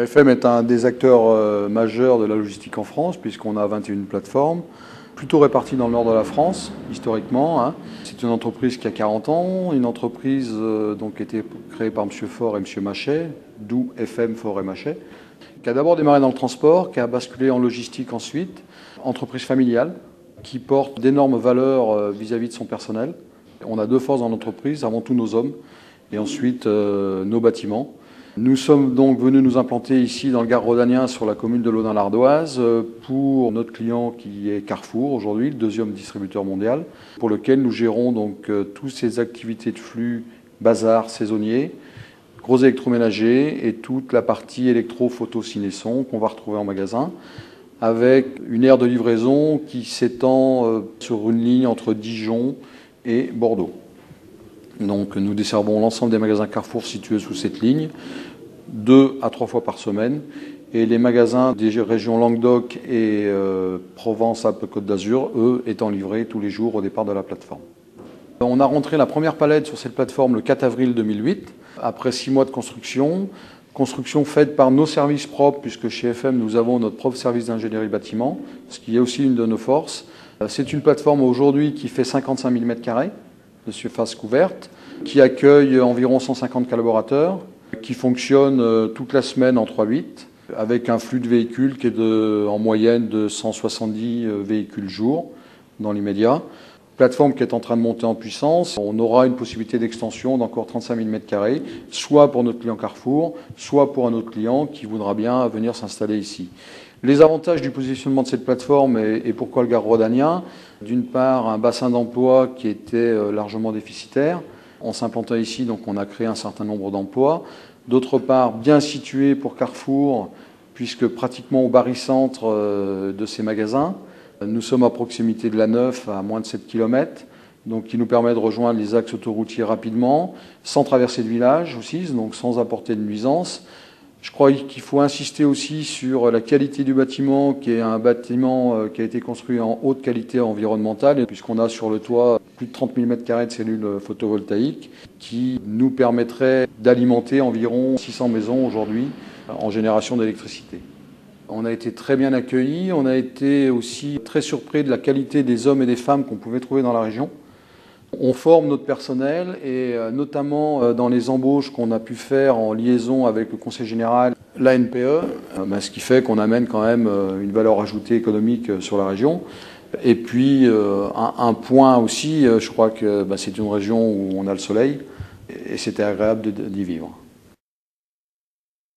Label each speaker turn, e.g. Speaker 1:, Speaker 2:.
Speaker 1: FM est un des acteurs majeurs de la logistique en France, puisqu'on a 21 plateformes, plutôt réparties dans le nord de la France, historiquement. C'est une entreprise qui a 40 ans, une entreprise donc, qui a été créée par M. Faure et M. Machet, d'où FM, Faure et Machet, qui a d'abord démarré dans le transport, qui a basculé en logistique ensuite, entreprise familiale, qui porte d'énormes valeurs vis-à-vis de son personnel. On a deux forces dans l'entreprise, avant tout nos hommes, et ensuite nos bâtiments. Nous sommes donc venus nous implanter ici dans le Gard rhodanien sur la commune de Laudun-l'Ardoise pour notre client qui est Carrefour aujourd'hui, le deuxième distributeur mondial, pour lequel nous gérons donc toutes ces activités de flux, bazar, saisonniers, gros électroménagers et toute la partie électro-photo-ciné-son qu'on va retrouver en magasin, avec une aire de livraison qui s'étend sur une ligne entre Dijon et Bordeaux. Donc nous desservons l'ensemble des magasins Carrefour situés sous cette ligne, 2 à 3 fois par semaine. Et les magasins des régions Languedoc et Provence-Alpes-Côte d'Azur, eux, étant livrés tous les jours au départ de la plateforme. On a rentré la première palette sur cette plateforme le 4 avril 2008, après 6 mois de construction. Construction faite par nos services propres, puisque chez FM, nous avons notre propre service d'ingénierie bâtiment, ce qui est aussi une de nos forces. C'est une plateforme aujourd'hui qui fait 55 000 m² de surface couverte, qui accueille environ 150 collaborateurs, qui fonctionne toute la semaine en 3/8, avec un flux de véhicules qui est en moyenne de 170 véhicules jour dans l'immédiat. Plateforme qui est en train de monter en puissance. On aura une possibilité d'extension d'encore 35 000 m², soit pour notre client Carrefour, soit pour un autre client qui voudra bien venir s'installer ici. Les avantages du positionnement de cette plateforme et pourquoi le Gard rhodanien, d'une part un bassin d'emploi qui était largement déficitaire. En s'implantant ici, donc on a créé un certain nombre d'emplois. D'autre part, bien situé pour Carrefour, puisque pratiquement au barycentre de ces magasins. Nous sommes à proximité de la Neuf, à moins de 7 km, donc qui nous permet de rejoindre les axes autoroutiers rapidement, sans traverser de village aussi, donc sans apporter de nuisance. Je crois qu'il faut insister aussi sur la qualité du bâtiment, qui est un bâtiment qui a été construit en haute qualité environnementale, puisqu'on a sur le toit plus de 30 000 m² de cellules photovoltaïques, qui nous permettraient d'alimenter environ 600 maisons aujourd'hui en génération d'électricité. On a été très bien accueillis, on a été aussi très surpris de la qualité des hommes et des femmes qu'on pouvait trouver dans la région. On forme notre personnel et notamment dans les embauches qu'on a pu faire en liaison avec le Conseil général, l'ANPE, ce qui fait qu'on amène quand même une valeur ajoutée économique sur la région. Et puis un point aussi, je crois que c'est une région où on a le soleil et c'était agréable d'y vivre.